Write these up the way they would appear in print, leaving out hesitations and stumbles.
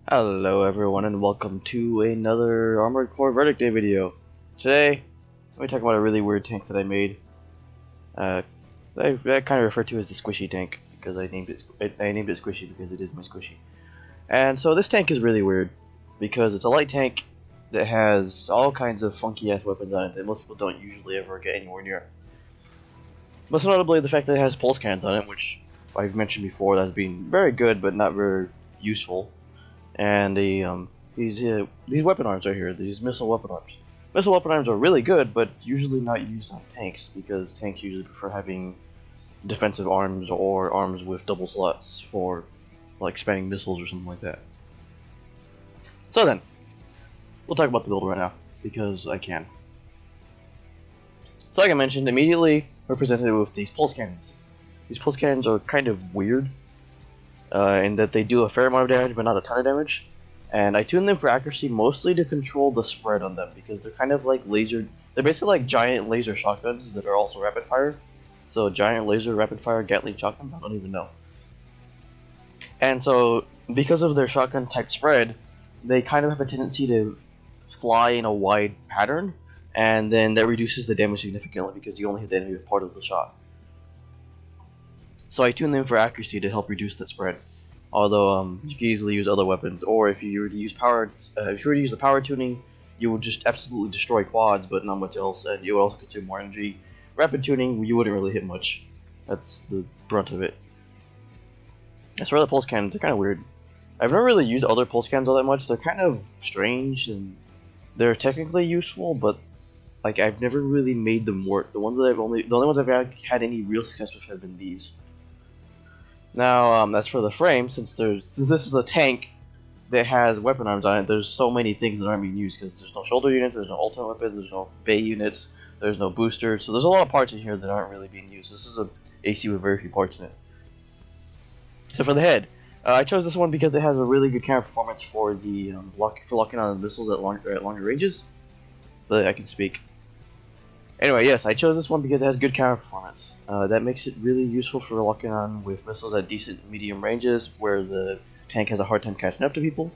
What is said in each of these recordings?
Hello everyone and welcome to another Armored Core Verdict Day video. Today, let me talk about a really weird tank that I made. I kind of refer to as the squishy tank because I named it squishy because it is my squishy. And so this tank is really weird because it's a light tank that has all kinds of funky ass weapons on it that most people don't usually ever get anywhere near. Most notably the fact that it has pulse cannons on it, which I've mentioned before as being very good but not very useful. And these weapon arms right here, these missile weapon arms. Missile weapon arms are really good, but usually not used on tanks because tanks usually prefer having defensive arms or arms with double slots for like spamming missiles or something like that. So then, we'll talk about the build right now because I can. So like I mentioned, immediately we're presented with these pulse cannons. These pulse cannons are kind of weird in that they do a fair amount of damage, but not a ton of damage. And I tune them for accuracy mostly to control the spread on them because they're kind of like laser. They're basically like giant laser shotguns that are also rapid fire. So giant laser rapid fire Gatling shotguns. I don't even know. And so because of their shotgun type spread, they kind of have a tendency to fly in a wide pattern, and then that reduces the damage significantly because you only hit the enemy with part of the shot. So I tune them for accuracy to help reduce that spread. Although you can easily use other weapons, or if you were to use the power tuning, you would just absolutely destroy quads, but not much else, and you would also consume more energy. Rapid tuning, you wouldn't really hit much. That's the brunt of it. As for the pulse cannons, they're kind of weird. I've never really used other pulse cannons all that much. They're kind of strange, and they're technically useful, but like I've never really made them work. The only ones I've had any real success with have been these. Now, as for the frame, since this is a tank that has weapon arms on it, there's so many things that aren't being used because there's no shoulder units, there's no ultimate weapons, there's no bay units, there's no boosters, so there's a lot of parts in here that aren't really being used. This is a AC with very few parts in it. So for the head, I chose this one because it has a really good camera performance for the locking on missiles at longer ranges. But I can speak. Anyway, yes, I chose this one because it has good camera performance. That makes it really useful for locking on with missiles at decent medium ranges where the tank has a hard time catching up to people.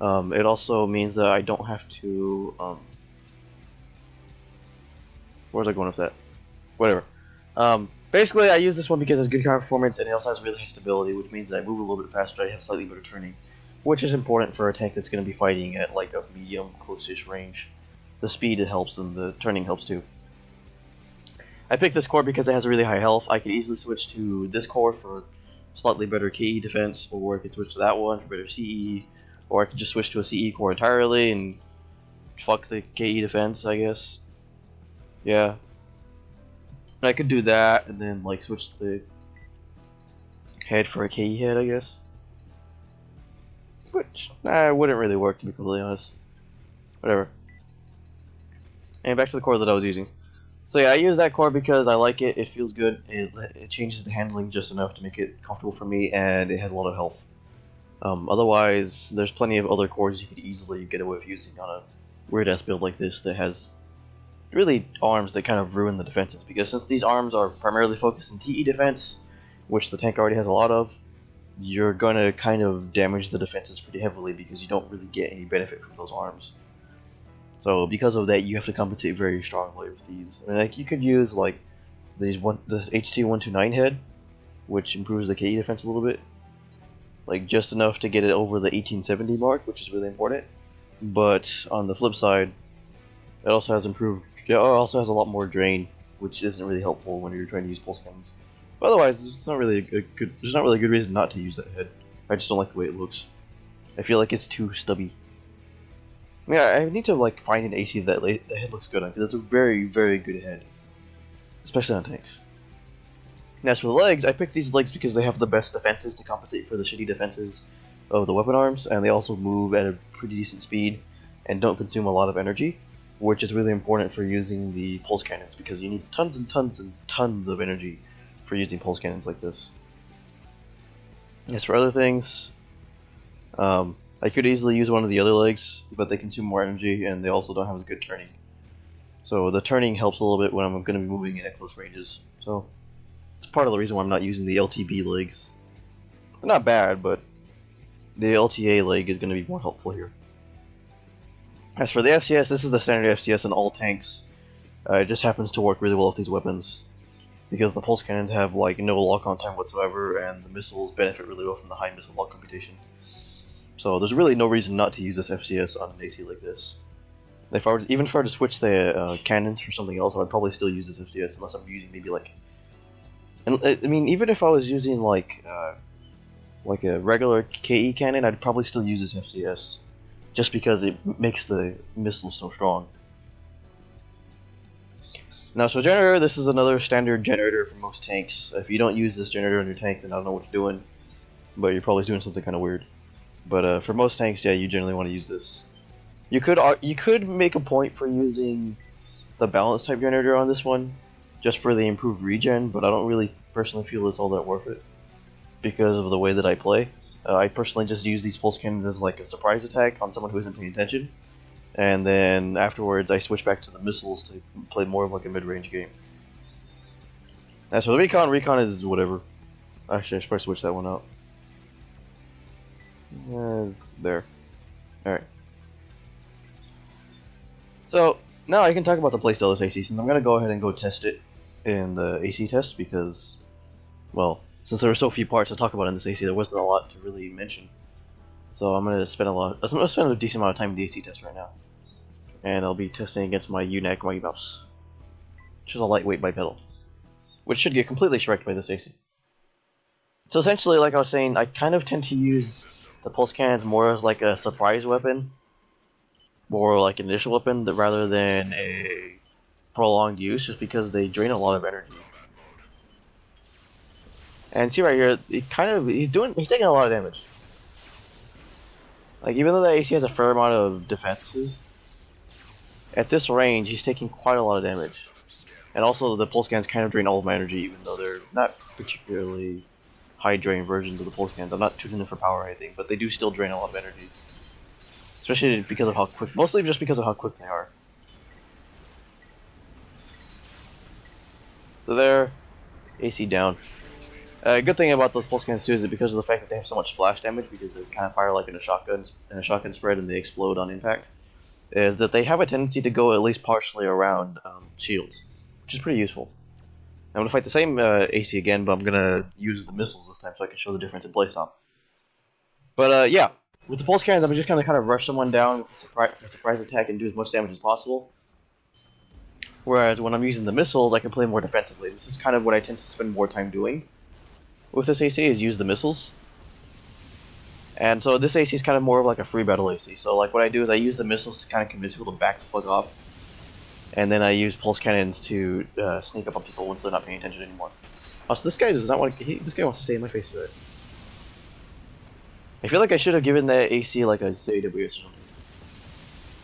It also means that I don't have to... where was I going with that? Whatever. Basically, I use this one because it has good camera performance and it also has really high stability, which means that I move a little bit faster, I have slightly better turning, which is important for a tank that's going to be fighting at like a medium, close-ish range. The speed it helps and the turning helps too. I picked this core because it has a really high health. I could easily switch to this core for slightly better KE defense, or I could switch to that one for better CE, or I could just switch to a CE core entirely and fuck the KE defense, I guess. Yeah. And I could do that and then like switch the head for a KE head, I guess. Which wouldn't really work, to be completely honest. Whatever. And back to the core that I was using. So yeah, I use that core because I like it, it feels good, it changes the handling just enough to make it comfortable for me, and it has a lot of health. Otherwise, there's plenty of other cores you could easily get away with using on a weird-ass build like this that has really arms that kind of ruin the defenses, because since these arms are primarily focused in TE defense, which the tank already has a lot of, you're going to kind of damage the defenses pretty heavily because you don't really get any benefit from those arms. So because of that, you have to compensate very strongly with these. I mean, like you could use like the HC-129 head, which improves the KE defense a little bit, like just enough to get it over the 1870 mark, which is really important. But on the flip side, it also has it also has a lot more drain, which isn't really helpful when you're trying to use pulse cannons. But otherwise, there's not really a good reason not to use that head. I just don't like the way it looks. I feel like it's too stubby. Yeah, I need to like find an AC that the head looks good on, because it's a very, very good head, especially on tanks. And as for the legs, I picked these legs because they have the best defenses to compensate for the shitty defenses of the weapon arms, and they also move at a pretty decent speed and don't consume a lot of energy, which is really important for using the pulse cannons because you need tons and tons and tons of energy for using pulse cannons like this. As for other things, I could easily use one of the other legs, but they consume more energy and they also don't have as good turning. So the turning helps a little bit when I'm going to be moving in at close ranges. So it's part of the reason why I'm not using the LTB legs. They're not bad, but the LTA leg is going to be more helpful here. As for the FCS, this is the standard FCS in all tanks. It just happens to work really well with these weapons, because the pulse cannons have like no lock-on time whatsoever, and the missiles benefit really well from the high missile lock computation. So there's really no reason not to use this FCS on an AC like this. Even if I were to switch the cannons for something else, I would probably still use this FCS unless I'm using maybe like, and I mean, even if I was using like a regular KE cannon, I'd probably still use this FCS, just because it makes the missile so strong. Now, so generator, this is another standard generator for most tanks. If you don't use this generator on your tank, then I don't know what you're doing, but you're probably doing something kind of weird. But for most tanks, yeah, you generally want to use this. You could make a point for using the balance type generator on this one, just for the improved regen, but I don't really personally feel it's all that worth it because of the way that I play. I personally just use these pulse cannons as like a surprise attack on someone who isn't paying attention, and then afterwards I switch back to the missiles to play more of like a mid-range game. As for the recon is whatever. Actually, I should probably switch that one out. It's there. Alright. So, now I can talk about the playstyle of this AC, since I'm going to go ahead and go test it in the AC test, because, well, since there were so few parts to talk about in this AC, there wasn't a lot to really mention. So I'm going to spend a decent amount of time in the AC test right now. And I'll be testing against my UNAC mighty mouse, which is a lightweight bipedal, which should get completely shreked by this AC. So essentially, like I was saying, I kind of tend to use the pulse cannons more as like a surprise weapon, or like an initial weapon, rather than a prolonged use, just because they drain a lot of energy. And see right here, he's taking a lot of damage. Like, even though the AC has a fair amount of defenses, at this range he's taking quite a lot of damage. And also the pulse cannons kind of drain all of my energy, even though they're not particularly high drain versions of the pulse cannons. I'm not tuning them for power or anything, but they do still drain a lot of energy. Especially because of how quick, mostly just because of how quick they are. So there, AC down. Good thing about those pulse cannons too is that because of the fact that they have so much splash damage, because they kind of fire like in a shotgun spread and they explode on impact, is that they have a tendency to go at least partially around shields, which is pretty useful. I'm going to fight the same AC again, but I'm going to use the missiles this time so I can show the difference in playstyle. But yeah, with the pulse cannons, I'm just going to kind of rush someone down with a surprise attack and do as much damage as possible. Whereas when I'm using the missiles, I can play more defensively. This is kind of what I tend to spend more time doing with this AC, is use the missiles. And so this AC is kind of more of like a free battle AC. So like what I do is I use the missiles to kind of convince people to back the fuck off. And then I use pulse cannons to sneak up on people once they're not paying attention anymore. Oh, so this guy does not want to. This guy wants to stay in my face with it. I feel like I should have given that AC like a AWS or something.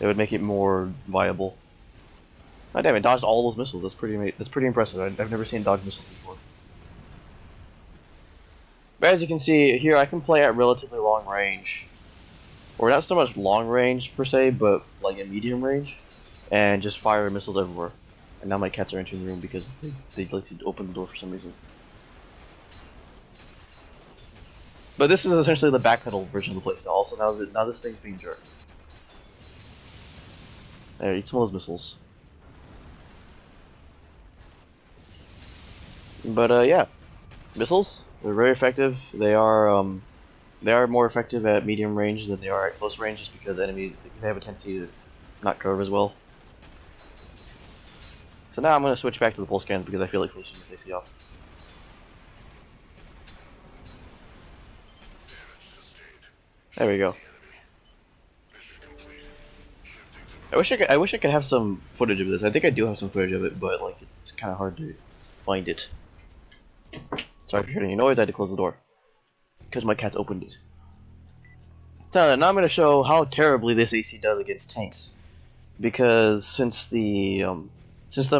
It would make it more viable. Oh damn! It dodged all those missiles. That's pretty impressive. I've never seen dodge missiles before. But as you can see here, I can play at relatively long range, or not so much long range per se, but like a medium range, and just fire missiles everywhere. And now my cats are entering the room because they like to open the door for some reason. But this is essentially the backpedal version of the playstyle. Also, now this thing's being jerked. There, eat some of those missiles. But yeah, missiles, they're very effective. They are more effective at medium range than they are at close range, just because enemies, they have a tendency to not curve as well. So now I'm going to switch back to the pulse cannons because I feel like finishing this AC off. There we go. I wish I could have some footage of this. I think I do have some footage of it, but like it's kind of hard to find it. Sorry for hearing any noise. I had to close the door because my cats opened it. So now I'm going to show how terribly this AC does against tanks, because since the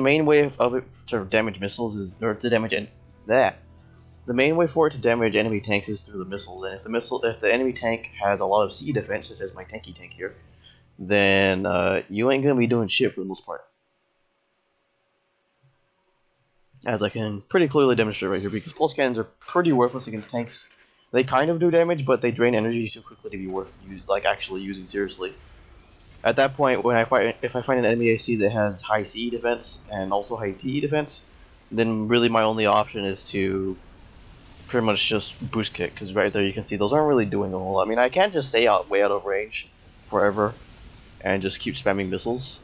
main way of it to damage missiles is, or to damage the main way for it to damage enemy tanks is through the missiles, and if the enemy tank has a lot of sea defense, such as my tanky tank here, then you ain't gonna be doing shit for the most part. As I can pretty clearly demonstrate right here, because pulse cannons are pretty worthless against tanks. They kind of do damage, but they drain energy too quickly to be worth actually using seriously. At that point, if I find an enemy AC that has high CE defense and also high TE defense, then really my only option is to pretty much just boost kick, because right there you can see those aren't really doing a whole lot. I mean, I can't just stay way out of range forever and just keep spamming missiles,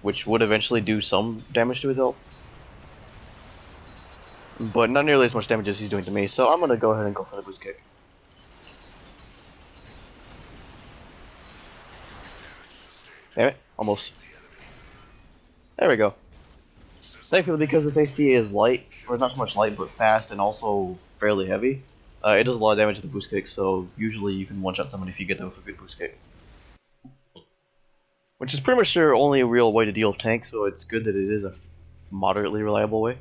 which would eventually do some damage to his health, but not nearly as much damage as he's doing to me, so I'm gonna go ahead and go for the boost kick. Damn it, almost. There we go. Thankfully, because this AC is light, or not so much light, but fast and also fairly heavy, it does a lot of damage to the boost kick, so usually you can one-shot someone if you get them with a good boost kick. Which is pretty much their only real way to deal with tanks, so it's good that it is a moderately reliable way.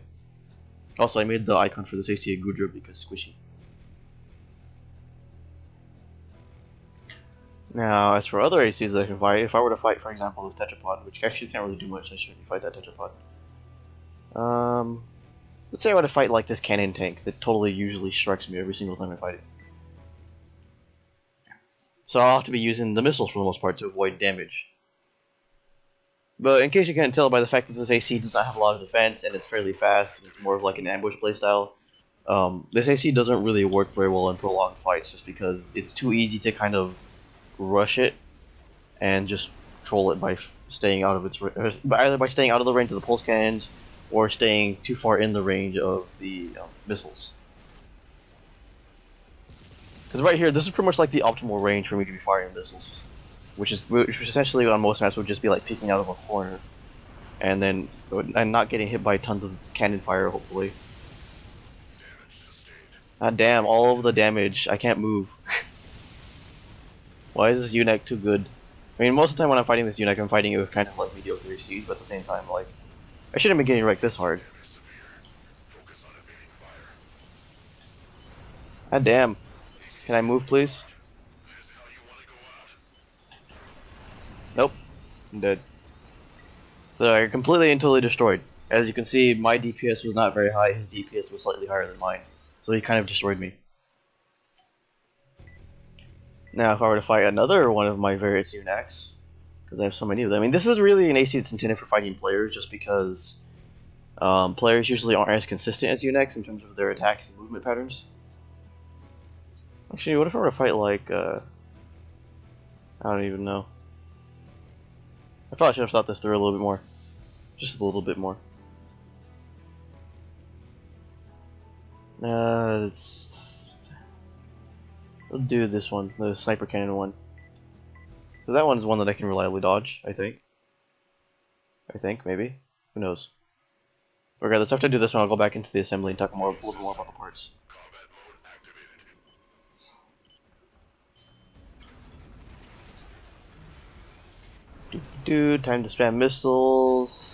Also, I made the icon for this AC a Gudra because squishy. Now, as for other ACs that I can fight, if I were to fight, for example, this Tetrapod, which actually can't really do much, I shouldn't fight that Tetrapod. Let's say I were to fight like this cannon tank that totally usually strikes me every single time I fight it. So I'll have to be using the missiles for the most part to avoid damage. But in case you can't tell by the fact that this AC does not have a lot of defense and it's fairly fast, and it's more of like an ambush playstyle, this AC doesn't really work very well in prolonged fights just because it's too easy to kind of rush it and just troll it by staying out of its either by staying out of the range of the pulse cannons or staying too far in the range of the missiles. Because right here, this is pretty much like the optimal range for me to be firing missiles, which essentially on most maps would just be like peeking out of a corner, and then not getting hit by tons of cannon fire, hopefully. God damn, all of the damage. I can't move. Why is this UNEC too good? I mean, most of the time when I'm fighting this UNEC, I'm fighting it with kind of like mediocre ACs, but at the same time, like, I shouldn't be getting wrecked this hard. God damn. Can I move, please? Nope. I'm dead. So I completely and totally destroyed. As you can see, my DPS was not very high, his DPS was slightly higher than mine. So he kind of destroyed me. Now if I were to fight another one of my various UNACs, because I have so many of them, I mean this is really an AC that's intended for fighting players just because players usually aren't as consistent as UNACs in terms of their attacks and movement patterns. Actually, what if I were to fight like, I don't even know. I probably should have thought this through a little bit more. Just a little bit more. We'll do this one, the sniper cannon one. So that one's one that I can reliably dodge, I think. Maybe. Who knows? Regardless, after I do this one, I'll go back into the assembly and talk a little bit more about the parts. Time to spam missiles.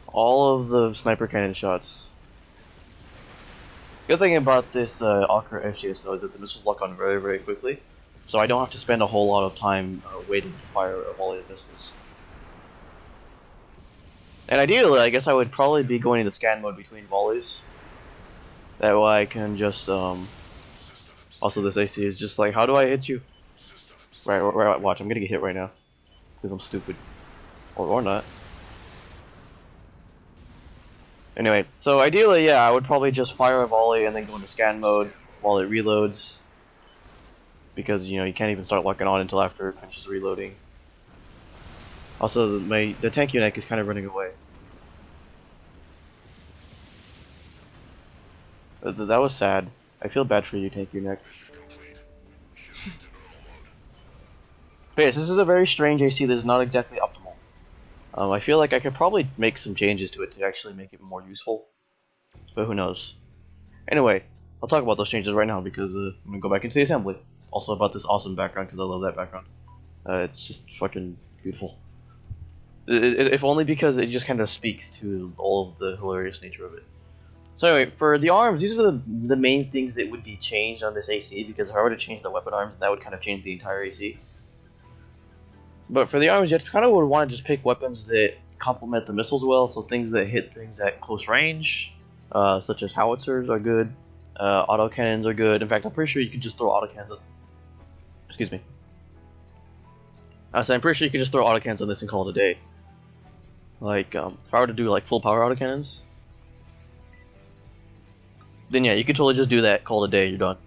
All of the sniper cannon shots. Good thing about this Ocker FGS though is that the missiles lock on very, very quickly, so I don't have to spend a whole lot of time waiting to fire a volley of missiles. And ideally, I guess I would probably be going into scan mode between volleys. That way I can just, also this AC is just like, how do I hit you? Right, watch, I'm gonna get hit right now. Because I'm stupid. Or not. Anyway, so ideally, yeah, I would probably just fire a volley and then go into scan mode while it reloads. Because, you know, you can't even start locking on until after it finishes reloading. Also, the tank UNEC is kind of running away. That was sad. I feel bad for you, tank UNEC. But yes, this is a very strange AC that is not exactly optimal. I feel like I could probably make some changes to it to actually make it more useful. But who knows. Anyway, I'll talk about those changes right now because I'm going to go back into the assembly. Also about this awesome background because I love that background. It's just fucking beautiful. If only because it just kind of speaks to all of the hilarious nature of it. So anyway, for the arms, these are the main things that would be changed on this AC, because if I were to change the weapon arms, that would kind of change the entire AC. But for the arms, you kind of would want to just pick weapons that complement the missiles well, so things that hit things at close range, such as howitzers are good. Autocannons are good. In fact, I'm pretty sure you can just throw autocannons at... Excuse me. I'm pretty sure you can just throw autocannons on this and call it a day. Like, if I were to do like full power autocannons, then yeah, you could totally just do that, call it a day, you're done.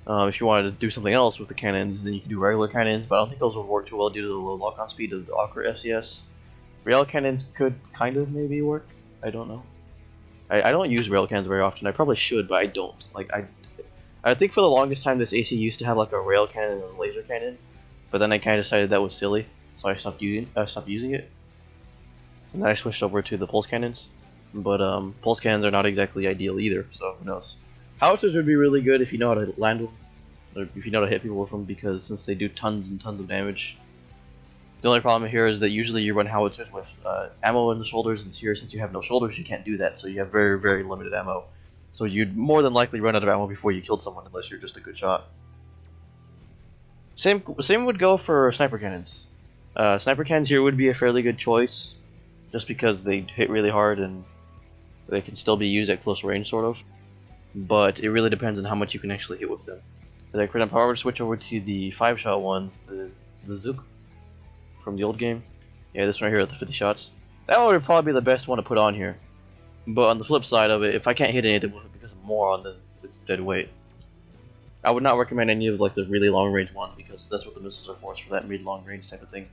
If you wanted to do something else with the cannons, then you can do regular cannons, but I don't think those would work too well due to the low lock-on speed of the awkward FCS. Rail cannons could kind of maybe work. I don't know. I don't use rail cannons very often. I probably should, but I don't. Like I think for the longest time this AC used to have like a rail cannon and a laser cannon, but then I kind of decided that was silly, so I stopped using it. And then I switched over to the pulse cannons, but pulse cannons are not exactly ideal either. So who knows? Howitzers would be really good if you know how to land them, or if you know how to hit people with them, because since they do tons and tons of damage. The only problem here is that usually you run howitzers with ammo in the shoulders, and here, since you have no shoulders, you can't do that, so you have very, very limited ammo. So you'd more than likely run out of ammo before you killed someone, unless you're just a good shot. Same would go for sniper cannons. Sniper cannons here would be a fairly good choice, just because they hit really hard and they can still be used at close range, sort of. But it really depends on how much you can actually hit with them. Like for example, if I were to switch over to the 5-shot ones, the Zook from the old game. Yeah, this one right here at the 50 shots. That one would probably be the best one to put on here. But on the flip side of it, if I can't hit anything with it because of moron, then it's dead weight. I would not recommend any of like the really long range ones because that's what the missiles are for, it's for that mid-long range type of thing.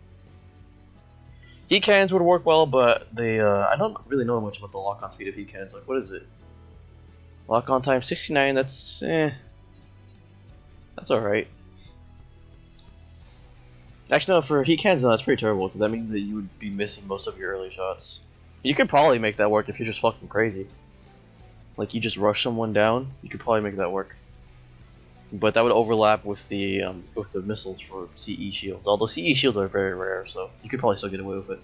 Heat cannons would work well, but they I don't really know much about the lock-on speed of heat cannons. Like, what is it? Lock-on time 69. That's that's alright. Actually, no, for heat cannons, no, that's pretty terrible, because that means that you would be missing most of your early shots. You could probably make that work if you're just fucking crazy. Like, you just rush someone down, you could probably make that work. But that would overlap with the missiles for CE shields, although CE shields are very rare, so you could probably still get away with it.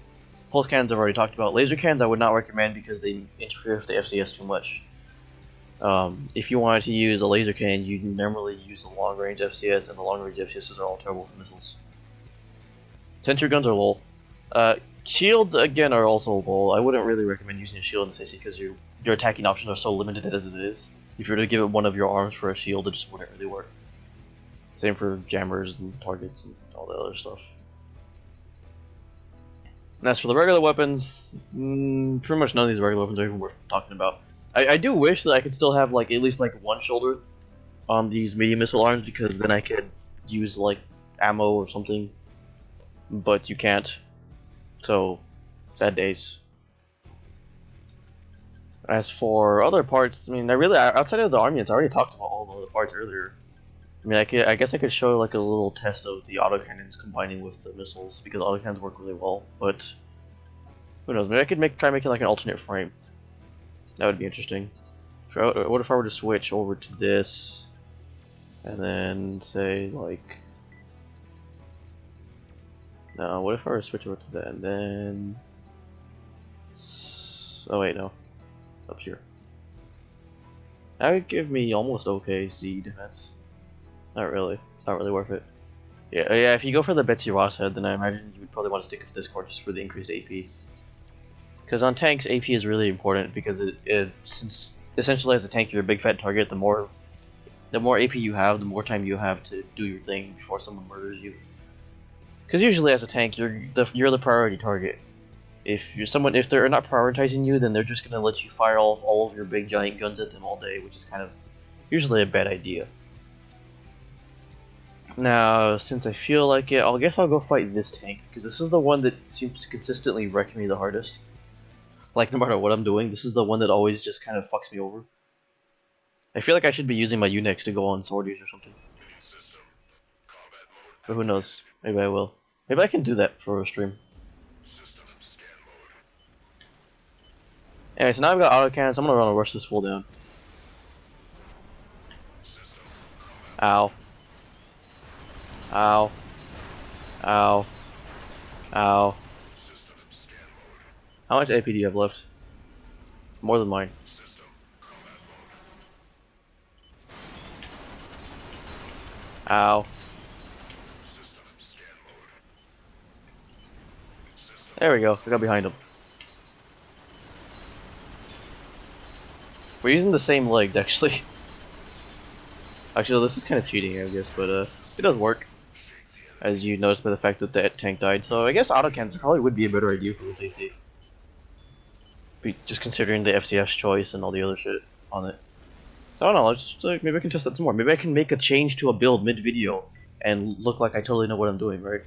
Pulse cannons I've already talked about. Laser cannons I would not recommend because they interfere with the FCS too much. If you wanted to use a laser cannon, you normally use the long range FCS, and the long range FCSs are all terrible for missiles. Sentry guns are lol. Shields again are also lol. I wouldn't really recommend using a shield in this AC because your attacking options are so limited as it is. If you were to give it one of your arms for a shield, it just wouldn't really work. Same for jammers and targets and all the other stuff. And as for the regular weapons, pretty much none of these regular weapons are even worth talking about. I do wish that I could still have like at least like one shoulder on these medium missile arms because then I could use like ammo or something. But you can't, so sad days. As for other parts, I mean, outside of the armaments, I already talked about all the other parts earlier. I mean, I guess I could show like a little test of the autocannons combining with the missiles because autocannons work really well. But who knows? Maybe I could try making like an alternate frame. That would be interesting. What if I were to switch over to this, and then say like. No, what if I were to switch over to that and then... Oh wait, no. Up here. That would give me almost okay Z defense. Not really. It's not really worth it. Yeah, if you go for the Betsy Ross head, then I imagine you would probably want to stick with this core just for the increased AP. Because on tanks, AP is really important because since essentially as a tank you're a big fat target, the more AP you have, the more time you have to do your thing before someone murders you. Because usually as a tank, you're the priority target. If they're not prioritizing you, then they're just gonna let you fire all of your big giant guns at them all day, which is kind of usually a bad idea. Now, since I feel like it, I guess I'll go fight this tank because this is the one that seems to consistently wreck me the hardest. Like no matter what I'm doing, this is the one that always just kind of fucks me over. I feel like I should be using my Unix to go on sorties or something. But who knows? Maybe I will. Maybe I can do that for a stream. Anyway, so now I've got autocannons, I'm gonna run and rush this fool down. Ow. Ow. Ow. Ow. How much AP do you have left? More than mine. Ow. There we go, I got behind him. We're using the same legs, actually. Actually, this is kind of cheating, I guess, but it does work. As you noticed by the fact that that tank died. So I guess autocannons probably would be a better idea for this AC. Just considering the FCS choice and all the other shit on it. So I don't know, let's just, maybe I can test that some more. Maybe I can make a change to a build mid-video and look like I totally know what I'm doing, right?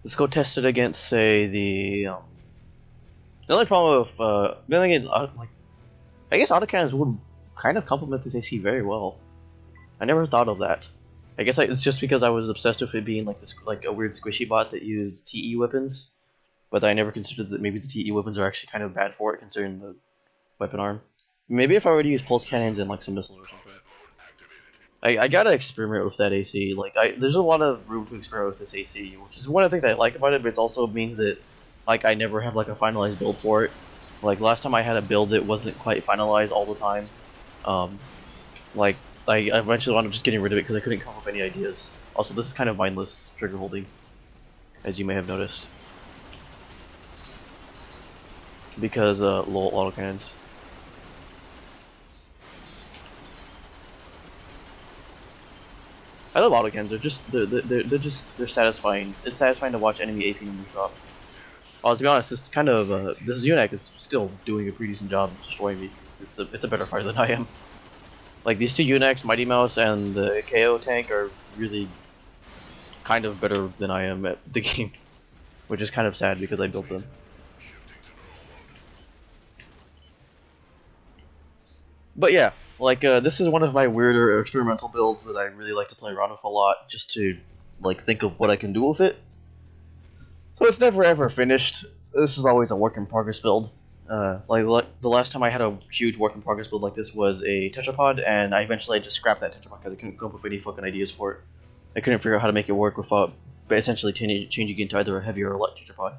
Let's go test it against, say, the only problem with, like, I guess autocannons would kind of complement this AC very well. I never thought of that. I guess it's just because I was obsessed with it being like this, like a weird squishy bot that used TE weapons, but I never considered that maybe the TE weapons are actually kind of bad for it, considering the weapon arm. Maybe if I were to use pulse cannons and like some missiles or something. I gotta experiment with that AC. Like, there's a lot of room to experiment with this AC, which is one of the things I like about it. But it also means that, like, I never have like a finalized build for it. Like last time I had a build that wasn't quite finalized all the time. Like I eventually wound up just getting rid of it because I couldn't come up with any ideas. Also, this is kind of mindless trigger holding, as you may have noticed, because lol autocannons. I love autocannons. They're satisfying. It's satisfying to watch enemy AP numbers drop. Well, to be honest, this kind of this UNAC is still doing a pretty decent job of destroying me. It's a better fighter than I am. Like these two UNACs, Mighty Mouse and the KO tank, are really kind of better than I am at the game, which is kind of sad because I built them. But yeah, like this is one of my weirder experimental builds that I really like to play around with a lot, just to like think of what I can do with it. So it's never ever finished. This is always a work in progress build. Like the last time I had a huge work in progress build like this was a tetrapod, and I eventually just scrapped that tetrapod because I couldn't come up with any fucking ideas for it. I couldn't figure out how to make it work without essentially changing it into either a heavy or a light tetrapod.